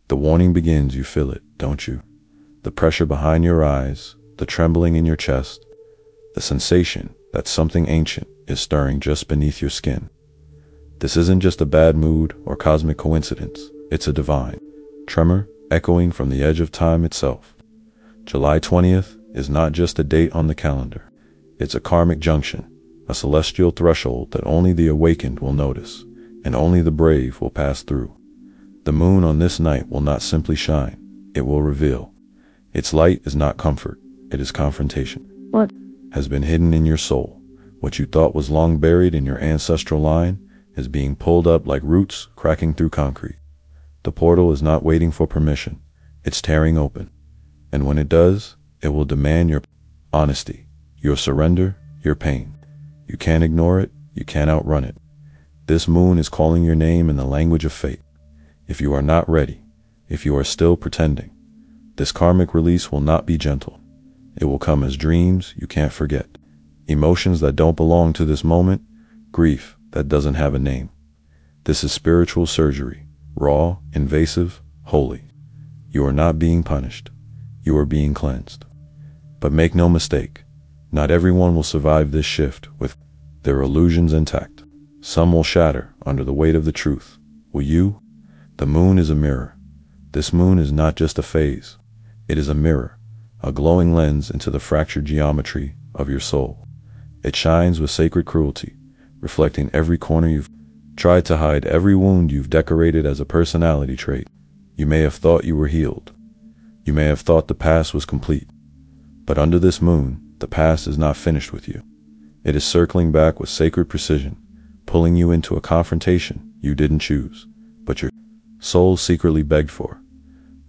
The warning begins, you feel it, don't you? The pressure behind your eyes, the trembling in your chest, the sensation that something ancient is stirring just beneath your skin. This isn't just a bad mood or cosmic coincidence, it's a divine tremor echoing from the edge of time itself. July 20th is not just a date on the calendar, it's a karmic junction, a celestial threshold that only the awakened will notice, and only the brave will pass through. The moon on this night will not simply shine, it will reveal. Its light is not comfort, it is confrontation. What has been hidden in your soul, what you thought was long buried in your ancestral line, is being pulled up like roots cracking through concrete. The portal is not waiting for permission, it's tearing open. And when it does, it will demand your honesty, your surrender, your pain. You can't ignore it, you can't outrun it. This moon is calling your name in the language of fate. If you are not ready, if you are still pretending, this karmic release will not be gentle. It will come as dreams you can't forget, emotions that don't belong to this moment, grief that doesn't have a name. This is spiritual surgery, raw, invasive, holy. You are not being punished. You are being cleansed. But make no mistake, not everyone will survive this shift with their illusions intact. Some will shatter under the weight of the truth. Will you? The moon is a mirror. This moon is not just a phase. It is a mirror, a glowing lens into the fractured geometry of your soul. It shines with sacred cruelty, reflecting every corner you've tried to hide, every wound you've decorated as a personality trait. You may have thought you were healed. You may have thought the past was complete. But under this moon, the past is not finished with you. It is circling back with sacred precision, pulling you into a confrontation you didn't choose, but your soul secretly begged for.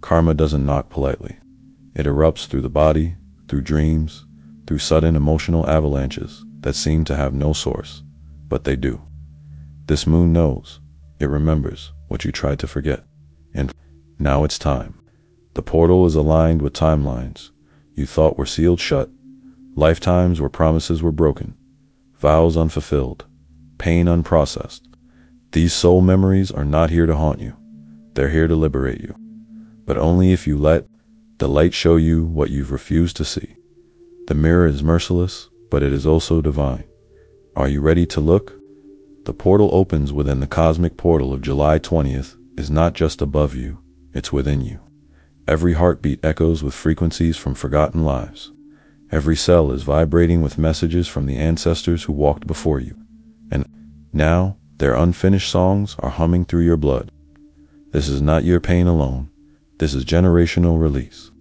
Karma doesn't knock politely. It erupts through the body, through dreams, through sudden emotional avalanches that seem to have no source, but they do. This moon knows. It remembers what you tried to forget. And now it's time. The portal is aligned with timelines you thought were sealed shut, lifetimes where promises were broken, vows unfulfilled, pain unprocessed. These soul memories are not here to haunt you. They're here to liberate you. But only if you let the light show you what you've refused to see. The mirror is merciless, but it is also divine. Are you ready to look? The portal opens within. The cosmic portal of July 20th is not just above you, it's within you. Every heartbeat echoes with frequencies from forgotten lives. Every cell is vibrating with messages from the ancestors who walked before you. And now, their unfinished songs are humming through your blood. This is not your pain alone. This is generational release.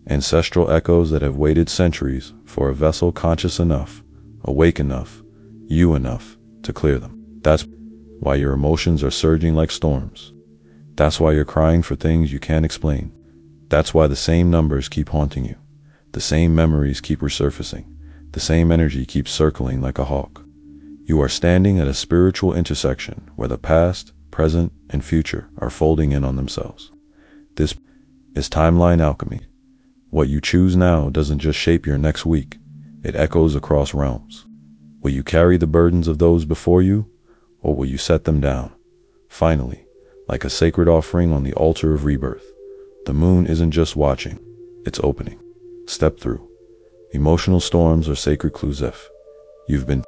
Ancestral echoes that have waited centuries for a vessel conscious enough, awake enough, you enough to clear them. That's why your emotions are surging like storms. That's why you're crying for things you can't explain. That's why the same numbers keep haunting you. The same memories keep resurfacing. The same energy keeps circling like a hawk. You are standing at a spiritual intersection where the past, present, and future are folding in on themselves. This is timeline alchemy. What you choose now doesn't just shape your next week, it echoes across realms. Will you carry the burdens of those before you, or will you set them down? Finally, like a sacred offering on the altar of rebirth, the moon isn't just watching, it's opening. Step through. Emotional storms are sacred clues. If you've been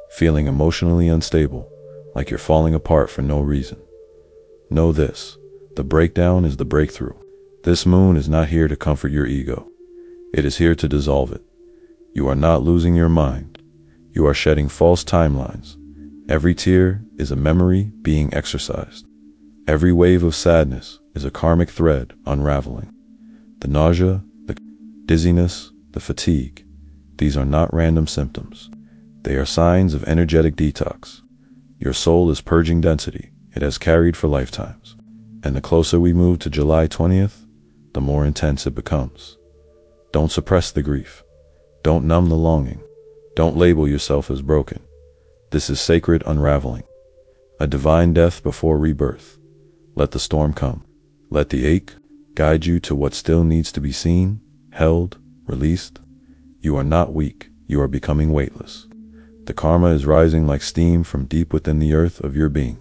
feeling emotionally unstable, like you're falling apart for no reason, know this: the breakdown is the breakthrough. This moon is not here to comfort your ego. It is here to dissolve it. You are not losing your mind. You are shedding false timelines. Every tear is a memory being exorcised. Every wave of sadness is a karmic thread unraveling. The nausea, the dizziness, the fatigue, these are not random symptoms. They are signs of energetic detox. Your soul is purging density it has carried for lifetimes. And the closer we move to July 20th, the more intense it becomes. Don't suppress the grief. Don't numb the longing. Don't label yourself as broken. This is sacred unraveling. A divine death before rebirth. Let the storm come. Let the ache guide you to what still needs to be seen, held, released. You are not weak. You are becoming weightless. The karma is rising like steam from deep within the earth of your being.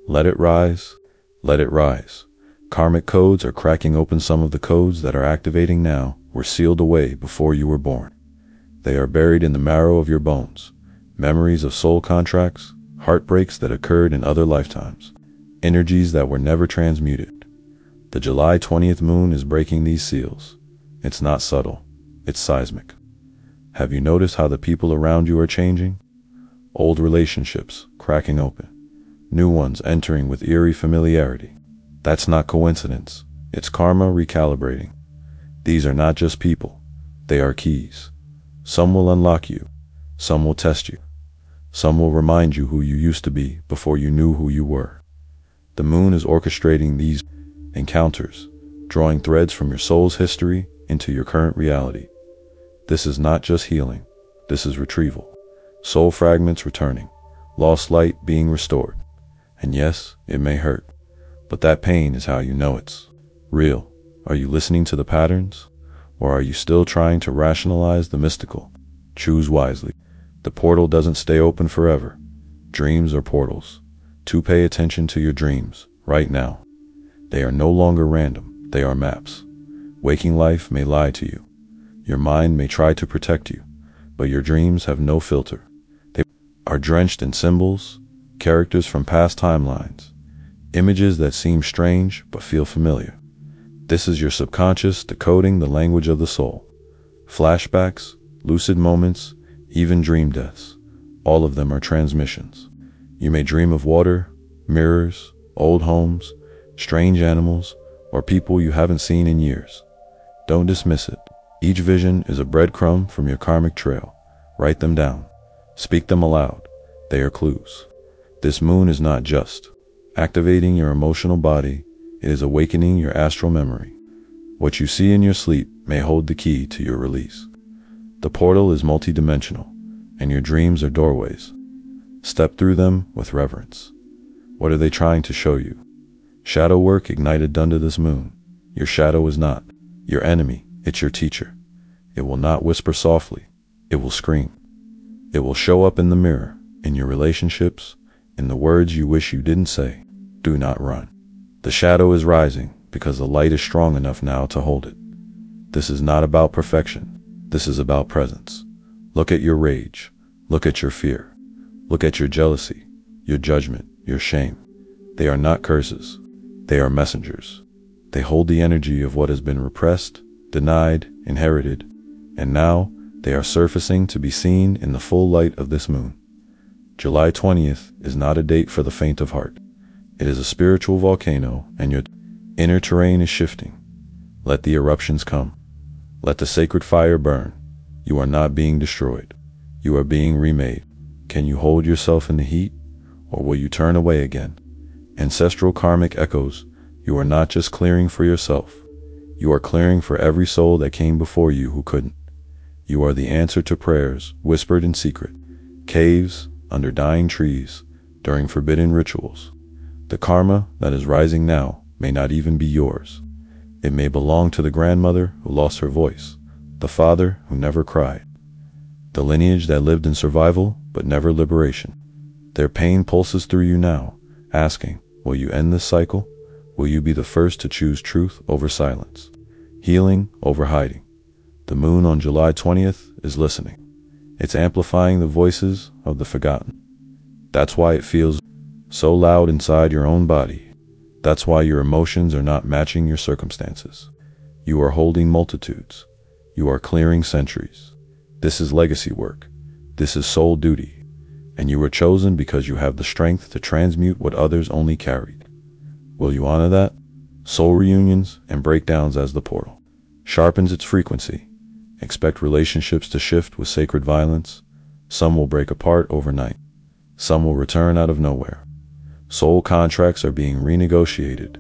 Let it rise. Let it rise. Karmic codes are cracking open. Some of the codes that are activating now were sealed away before you were born. They are buried in the marrow of your bones. Memories of soul contracts, heartbreaks that occurred in other lifetimes, energies that were never transmuted. The July 20th moon is breaking these seals. It's not subtle, it's seismic. Have you noticed how the people around you are changing? Old relationships cracking open, new ones entering with eerie familiarity. That's not coincidence, it's karma recalibrating. These are not just people, they are keys. Some will unlock you, some will test you, some will remind you who you used to be before you knew who you were. The moon is orchestrating these encounters, drawing threads from your soul's history into your current reality. This is not just healing, this is retrieval. Soul fragments returning, lost light being restored. And yes, it may hurt, but that pain is how you know it's real. Are you listening to the patterns? Or are you still trying to rationalize the mystical? Choose wisely. The portal doesn't stay open forever. Dreams are portals. To pay attention to your dreams, right now. They are no longer random, they are maps. Waking life may lie to you. Your mind may try to protect you, but your dreams have no filter. They are drenched in symbols, characters from past timelines, images that seem strange but feel familiar. This is your subconscious decoding the language of the soul. Flashbacks, lucid moments, even dream deaths, all of them are transmissions. You may dream of water, mirrors, old homes, strange animals, or people you haven't seen in years. Don't dismiss it. Each vision is a breadcrumb from your karmic trail. Write them down. Speak them aloud. They are clues. This moon is not just activating your emotional body, it is awakening your astral memory. What you see in your sleep may hold the key to your release. The portal is multidimensional, and your dreams are doorways. Step through them with reverence. What are they trying to show you? Shadow work ignited under this moon. Your shadow is not your enemy, it's your teacher. It will not whisper softly, it will scream. It will show up in the mirror, in your relationships, in the words you wish you didn't say. Do not run. The shadow is rising because the light is strong enough now to hold it. This is not about perfection. This is about presence. Look at your rage. Look at your fear. Look at your jealousy, your judgment, your shame. They are not curses. They are messengers. They hold the energy of what has been repressed, denied, inherited, and now they are surfacing to be seen in the full light of this moon. July 20th is not a date for the faint of heart. It is a spiritual volcano, and your inner terrain is shifting. Let the eruptions come. Let the sacred fire burn. You are not being destroyed. You are being remade. Can you hold yourself in the heat, or will you turn away again? Ancestral karmic echoes, you are not just clearing for yourself. You are clearing for every soul that came before you who couldn't. You are the answer to prayers whispered in secret, caves, under dying trees, during forbidden rituals. The karma that is rising now may not even be yours. It may belong to the grandmother who lost her voice, the father who never cried, the lineage that lived in survival but never liberation. Their pain pulses through you now, asking, will you end this cycle? Will you be the first to choose truth over silence, healing over hiding? The moon on July 20th is listening. It's amplifying the voices of the forgotten. That's why it feels so loud inside your own body. That's why your emotions are not matching your circumstances. You are holding multitudes. You are clearing centuries. This is legacy work. This is soul duty. And you were chosen because you have the strength to transmute what others only carried. Will you honor that? Soul reunions and breakdowns as the portal sharpens its frequency. Expect relationships to shift with sacred violence. Some will break apart overnight. Some will return out of nowhere. Soul contracts are being renegotiated,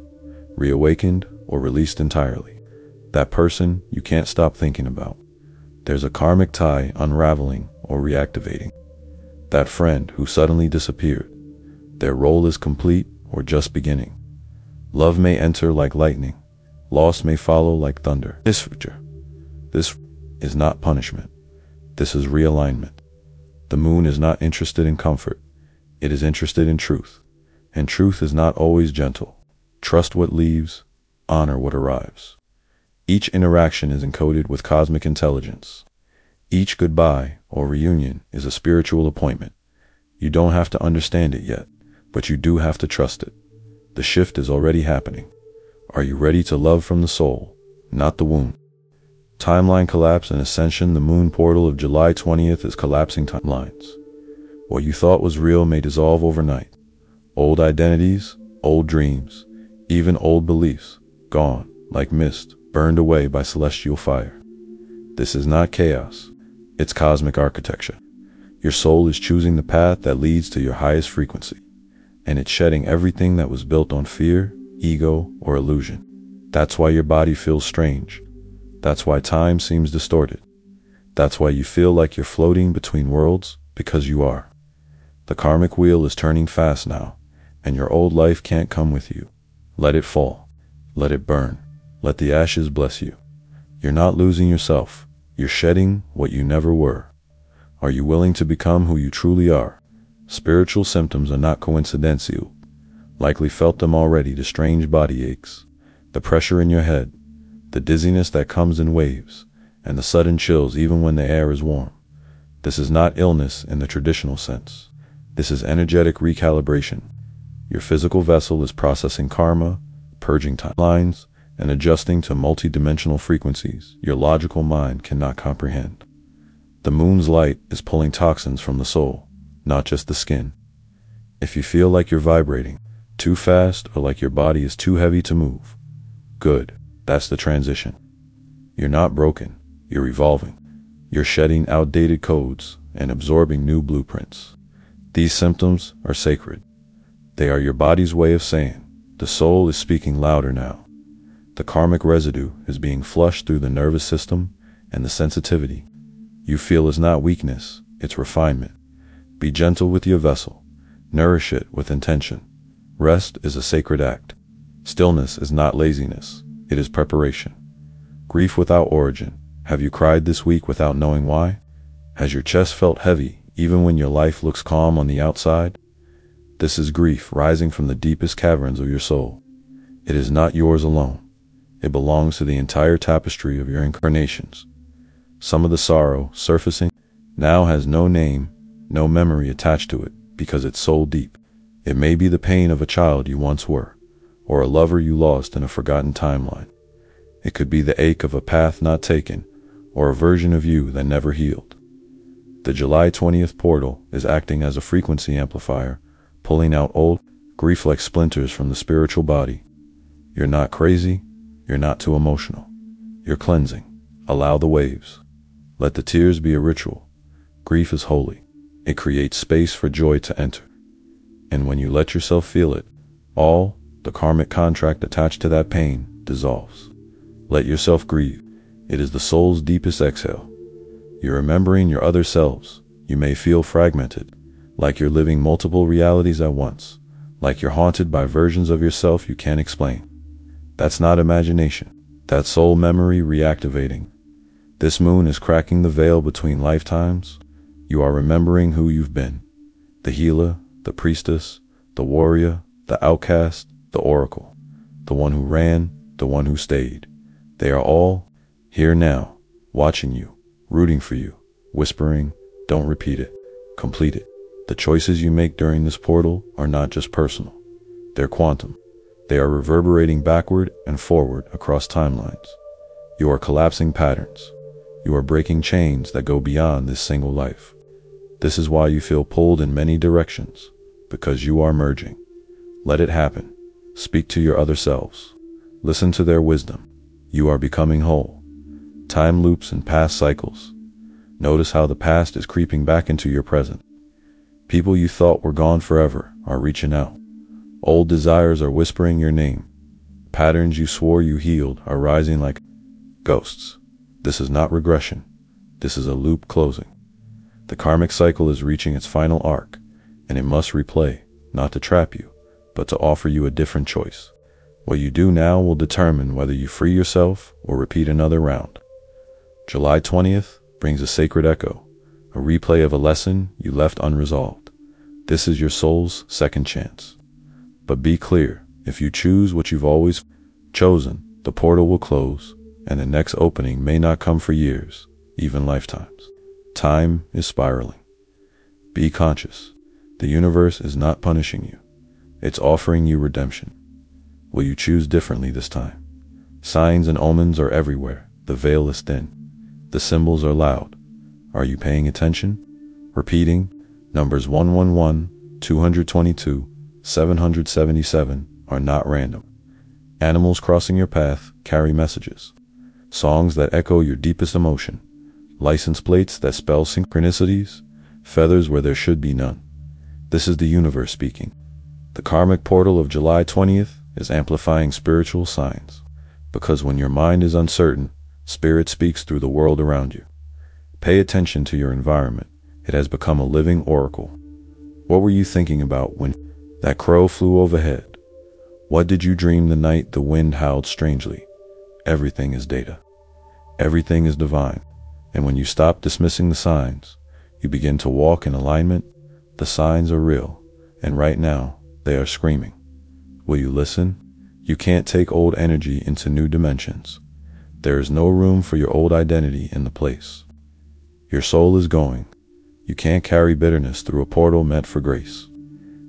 reawakened, or released entirely. That person you can't stop thinking about. There's a karmic tie unraveling or reactivating. That friend who suddenly disappeared. Their role is complete or just beginning. Love may enter like lightning. Loss may follow like thunder. This is not punishment. This is realignment. The moon is not interested in comfort. It is interested in truth. And truth is not always gentle. Trust what leaves, honor what arrives. Each interaction is encoded with cosmic intelligence. Each goodbye or reunion is a spiritual appointment. You don't have to understand it yet, but you do have to trust it. The shift is already happening. Are you ready to love from the soul, not the womb? Timeline collapse and ascension. The moon portal of July 20th is collapsing timelines. What you thought was real may dissolve overnight. Old identities, old dreams, even old beliefs, gone, like mist, burned away by celestial fire. This is not chaos. It's cosmic architecture. Your soul is choosing the path that leads to your highest frequency, and it's shedding everything that was built on fear, ego, or illusion. That's why your body feels strange. That's why time seems distorted. That's why you feel like you're floating between worlds, because you are. The karmic wheel is turning fast now, and your old life can't come with you. Let it fall. Let it burn. Let the ashes bless you. You're not losing yourself. You're shedding what you never were. Are you willing to become who you truly are? Spiritual symptoms are not coincidental. Likely felt them already: the strange body aches, the pressure in your head, the dizziness that comes in waves, and the sudden chills even when the air is warm. This is not illness in the traditional sense. This is energetic recalibration. Your physical vessel is processing karma, purging timelines, and adjusting to multi-dimensional frequencies your logical mind cannot comprehend. The moon's light is pulling toxins from the soul, not just the skin. If you feel like you're vibrating too fast or like your body is too heavy to move, good, that's the transition. You're not broken, you're evolving. You're shedding outdated codes and absorbing new blueprints. These symptoms are sacred. They are your body's way of saying, the soul is speaking louder now. The karmic residue is being flushed through the nervous system, and the sensitivity you feel is not weakness, it's refinement. Be gentle with your vessel. Nourish it with intention. Rest is a sacred act. Stillness is not laziness, it is preparation. Grief without origin. Have you cried this week without knowing why? Has your chest felt heavy even when your life looks calm on the outside? This is grief rising from the deepest caverns of your soul. It is not yours alone. It belongs to the entire tapestry of your incarnations. Some of the sorrow surfacing now has no name, no memory attached to it because it's soul deep. It may be the pain of a child you once were, or a lover you lost in a forgotten timeline. It could be the ache of a path not taken, or a version of you that never healed. The July 20th portal is acting as a frequency amplifier, pulling out old, grief-like splinters from the spiritual body. You're not crazy, you're not too emotional. You're cleansing. Allow the waves. Let the tears be a ritual. Grief is holy. It creates space for joy to enter. And when you let yourself feel it, all the karmic contract attached to that pain dissolves. Let yourself grieve. It is the soul's deepest exhale. You're remembering your other selves. You may feel fragmented, like you're living multiple realities at once, like you're haunted by versions of yourself you can't explain. That's not imagination. That's soul memory reactivating. This moon is cracking the veil between lifetimes. You are remembering who you've been. The healer, the priestess, the warrior, the outcast, the oracle, the one who ran, the one who stayed. They are all here now, watching you, rooting for you, whispering, don't repeat it, complete it. The choices you make during this portal are not just personal. They're quantum. They are reverberating backward and forward across timelines. You are collapsing patterns. You are breaking chains that go beyond this single life. This is why you feel pulled in many directions, because you are merging. Let it happen. Speak to your other selves. Listen to their wisdom. You are becoming whole. Time loops and past cycles. Notice how the past is creeping back into your present. People you thought were gone forever are reaching out. Old desires are whispering your name. Patterns you swore you healed are rising like ghosts. This is not regression. This is a loop closing. The karmic cycle is reaching its final arc, and it must replay, not to trap you, but to offer you a different choice. What you do now will determine whether you free yourself or repeat another round. July 20th brings a sacred echo, a replay of a lesson you left unresolved. This is your soul's second chance. But be clear, if you choose what you've always Chosen, the portal will close, and the next opening may not come for years, even lifetimes. Time is spiraling. Be conscious. The universe is not punishing you. It's offering you redemption. Will you choose differently this time? Signs and omens are everywhere. The veil is thin. The symbols are loud. Are you paying attention? Repeating, numbers 111, 222, 777 are not random. Animals crossing your path carry messages. Songs that echo your deepest emotion. License plates that spell synchronicities. Feathers where there should be none. This is the universe speaking. The karmic portal of July 20th is amplifying spiritual signs. Because when your mind is uncertain, Spirit speaks through the world around you. Pay attention to your environment. It has become a living oracle. What were you thinking about when that crow flew overhead? What did you dream the night the wind howled strangely? Everything is data. Everything is divine. And when you stop dismissing the signs, you begin to walk in alignment. The signs are real, and right now, they are screaming. Will you listen? You can't take old energy into new dimensions. There is no room for your old identity in the place. Your soul is going. You can't carry bitterness through a portal meant for grace.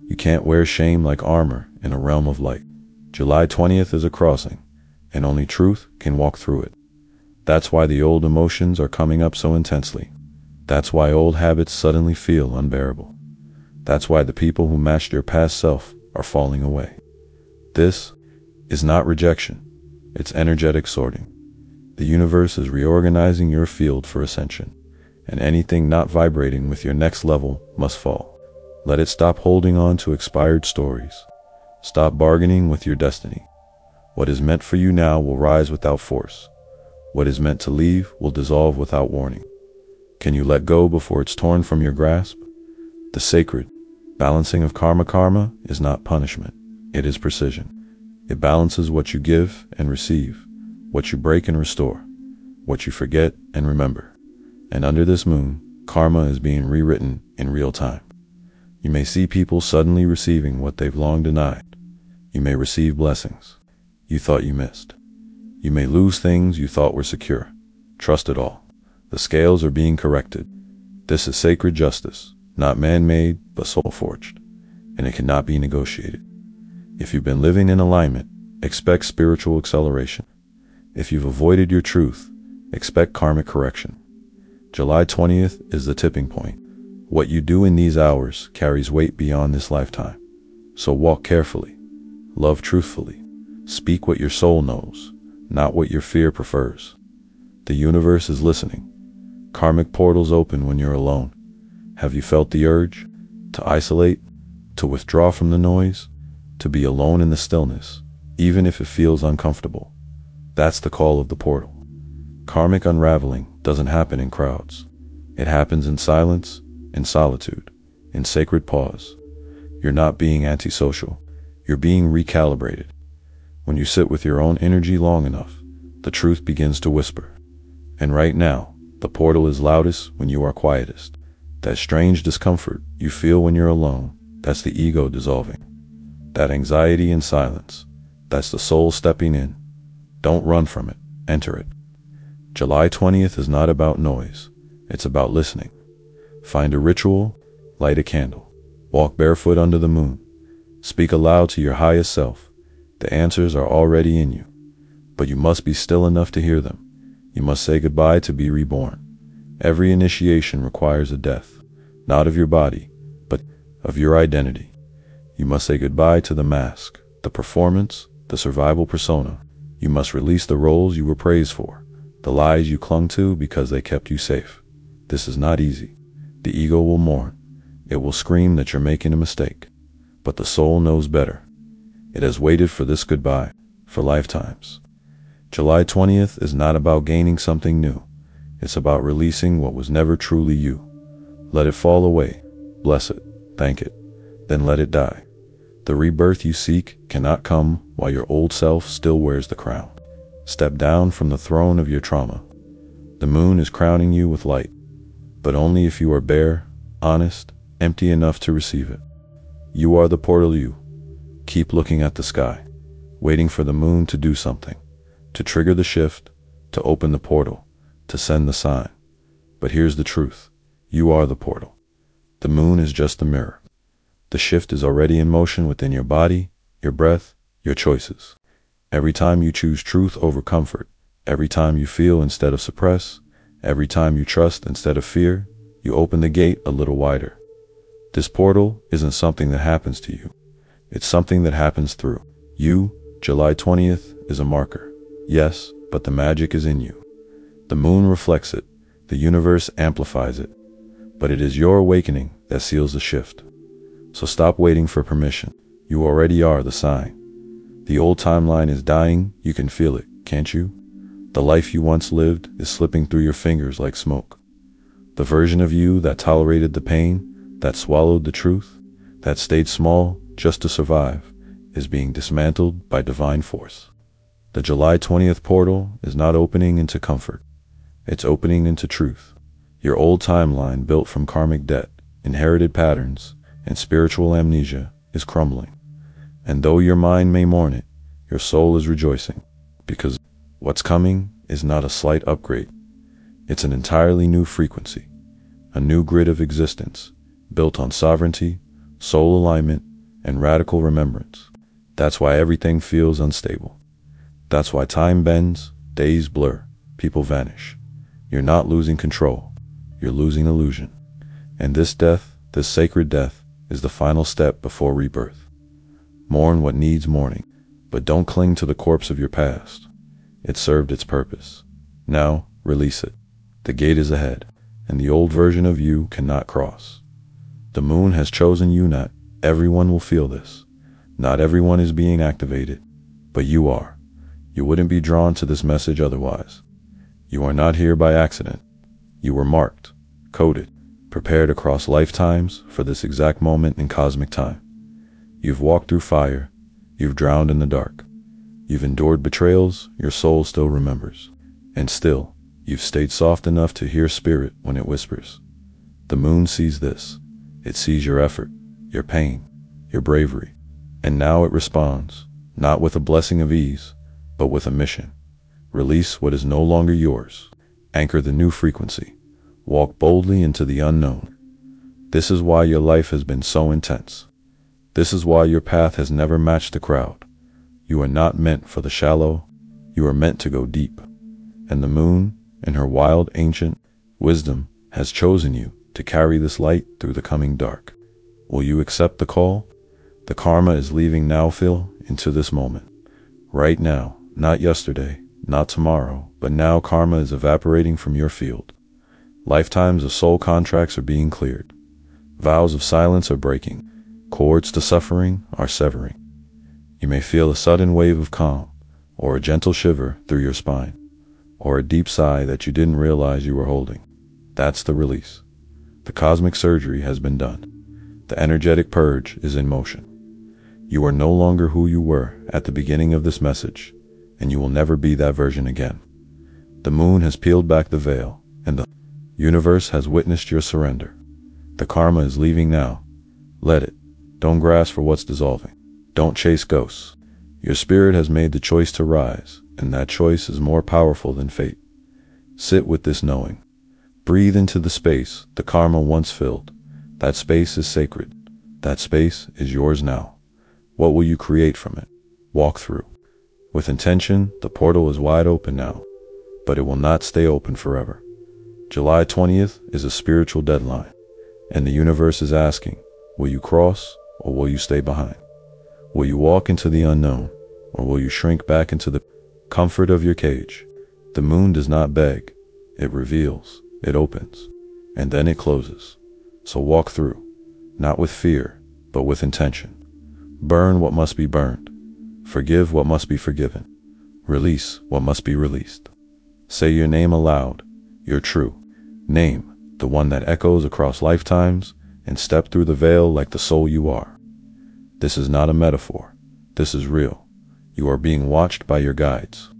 You can't wear shame like armor in a realm of light. July 20th is a crossing, and only truth can walk through it. That's why the old emotions are coming up so intensely. That's why old habits suddenly feel unbearable. That's why the people who matched your past self are falling away. This is not rejection. It's energetic sorting. The universe is reorganizing your field for ascension, and anything not vibrating with your next level must fall. Let it stop holding on to expired stories. Stop bargaining with your destiny. What is meant for you now will rise without force. What is meant to leave will dissolve without warning. Can you let go before it's torn from your grasp? The sacred balancing of karma is not punishment. It is precision. It balances what you give and receive, what you break and restore, what you forget and remember. And under this moon, karma is being rewritten in real time. You may see people suddenly receiving what they've long denied. You may receive blessings you thought you missed. You may lose things you thought were secure. Trust it all. The scales are being corrected. This is sacred justice, not man-made, but soul-forged, and it cannot be negotiated. If you've been living in alignment, expect spiritual acceleration. If you've avoided your truth, expect karmic correction. July 20th is the tipping point. What you do in these hours carries weight beyond this lifetime. So walk carefully, love truthfully, speak what your soul knows, not what your fear prefers. The universe is listening. Karmic portals open when you're alone. Have you felt the urge to isolate, to withdraw from the noise, to be alone in the stillness, even if it feels uncomfortable? That's the call of the portal. Karmic unraveling doesn't happen in crowds. It happens in silence, in solitude, in sacred pause. You're not being antisocial. You're being recalibrated. When you sit with your own energy long enough, the truth begins to whisper. And right now, the portal is loudest when you are quietest. That strange discomfort you feel when you're alone, that's the ego dissolving. That anxiety in silence, that's the soul stepping in. Don't run from it, enter it. July 20th is not about noise, it's about listening. Find a ritual, light a candle, walk barefoot under the moon, speak aloud to your highest self. The answers are already in you, but you must be still enough to hear them. You must say goodbye to be reborn. Every initiation requires a death, not of your body, but of your identity. You must say goodbye to the mask, the performance, the survival persona. You must release the roles you were praised for, the lies you clung to because they kept you safe. This is not easy. The ego will mourn. It will scream that you're making a mistake. But the soul knows better. It has waited for this goodbye, for lifetimes. July 20th is not about gaining something new. It's about releasing what was never truly you. Let it fall away. Bless it. Thank it. Then let it die. The rebirth you seek cannot come while your old self still wears the crown. Step down from the throne of your trauma. The moon is crowning you with light, but only if you are bare, honest, empty enough to receive it. You are the portal you. Keep looking at the sky. waiting for the moon to do something, to trigger the shift, to open the portal, to send the sign. But here's the truth. You are the portal. The moon is just the mirror. The shift is already in motion within your body, your breath, your choices. Every time you choose truth over comfort, every time you feel instead of suppress, every time you trust instead of fear, you open the gate a little wider. This portal isn't something that happens to you. It's something that happens through you. July 20th is a marker. Yes, but the magic is in you. The moon reflects it. The universe amplifies it. But it is your awakening that seals the shift. So stop waiting for permission. You already are the sign. The old timeline is dying. You can feel it, can't you? The life you once lived is slipping through your fingers like smoke. The version of you that tolerated the pain, that swallowed the truth, that stayed small just to survive, is being dismantled by divine force. The July 20th portal is not opening into comfort. It's opening into truth. Your old timeline, built from karmic debt, inherited patterns, and spiritual amnesia, is crumbling. And though your mind may mourn it, your soul is rejoicing, because what's coming is not a slight upgrade. It's an entirely new frequency, a new grid of existence, built on sovereignty, soul alignment, and radical remembrance. That's why everything feels unstable. That's why time bends, days blur, people vanish. You're not losing control, you're losing illusion. And this death, this sacred death, is the final step before rebirth. Mourn what needs mourning, but don't cling to the corpse of your past. It served its purpose. Now, release it. The gate is ahead, and the old version of you cannot cross. The moon has chosen you. Not everyone will feel this. Not everyone is being activated, but you are. You wouldn't be drawn to this message otherwise. You are not here by accident. You were marked, coded, prepared across lifetimes for this exact moment in cosmic time. You've walked through fire. You've drowned in the dark. You've endured betrayals your soul still remembers. And still, you've stayed soft enough to hear spirit when it whispers. The moon sees this. It sees your effort, your pain, your bravery. And now it responds, not with a blessing of ease, but with a mission. Release what is no longer yours. Anchor the new frequency. Walk boldly into the unknown. This is why your life has been so intense. This is why your path has never matched the crowd. You are not meant for the shallow. You are meant to go deep. And the moon, in her wild ancient wisdom, has chosen you to carry this light through the coming dark. Will you accept the call? The karma is leaving now. Feel into this moment. Right now, not yesterday, not tomorrow, but now karma is evaporating from your field. Lifetimes of soul contracts are being cleared. Vows of silence are breaking. Cords to suffering are severing. You may feel a sudden wave of calm, or a gentle shiver through your spine, or a deep sigh that you didn't realize you were holding. That's the release. The cosmic surgery has been done. The energetic purge is in motion. You are no longer who you were at the beginning of this message, and you will never be that version again. The moon has peeled back the veil, and the universe has witnessed your surrender. The karma is leaving now. Let it. Don't grasp for what's dissolving. Don't chase ghosts. Your spirit has made the choice to rise, and that choice is more powerful than fate. Sit with this knowing. Breathe into the space the karma once filled. That space is sacred. That space is yours now. What will you create from it? Walk through. With intention, the portal is wide open now, but it will not stay open forever. July 20th is a spiritual deadline, and the universe is asking, will you cross or will you stay behind? Will you walk into the unknown, or will you shrink back into the comfort of your cage? The moon does not beg. It reveals, it opens, and then it closes. So walk through, not with fear, but with intention. Burn what must be burned. Forgive what must be forgiven. Release what must be released. Say your name aloud, your true name, the one that echoes across lifetimes, and step through the veil like the soul you are. This is not a metaphor. This is real. You are being watched by your guides,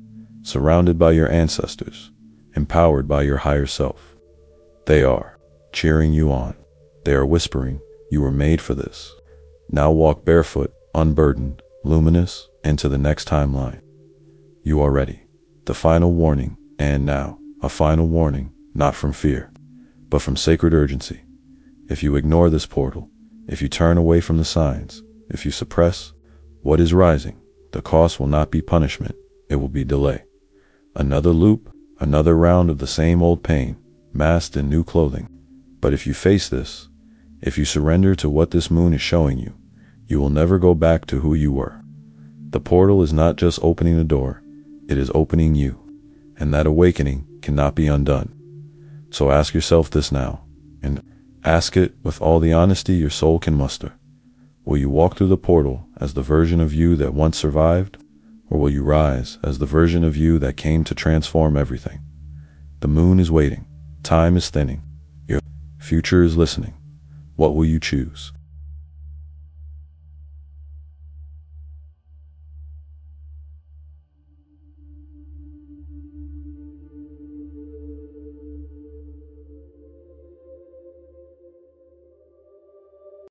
surrounded by your ancestors, empowered by your higher self. They are cheering you on. They are whispering, you were made for this. Now walk barefoot, unburdened, luminous, into the next timeline. You are ready. The final warning, and now, a final warning, not from fear, but from sacred urgency. If you ignore this portal, if you turn away from the signs, if you suppress what is rising, the cost will not be punishment, it will be delay. Another loop, another round of the same old pain, masked in new clothing. But if you face this, if you surrender to what this moon is showing you, you will never go back to who you were. The portal is not just opening the door, it is opening you, and that awakening cannot be undone. So ask yourself this now, and ask it with all the honesty your soul can muster. Will you walk through the portal as the version of you that once survived, or will you rise as the version of you that came to transform everything? The moon is waiting, time is thinning, your future is listening. What will you choose?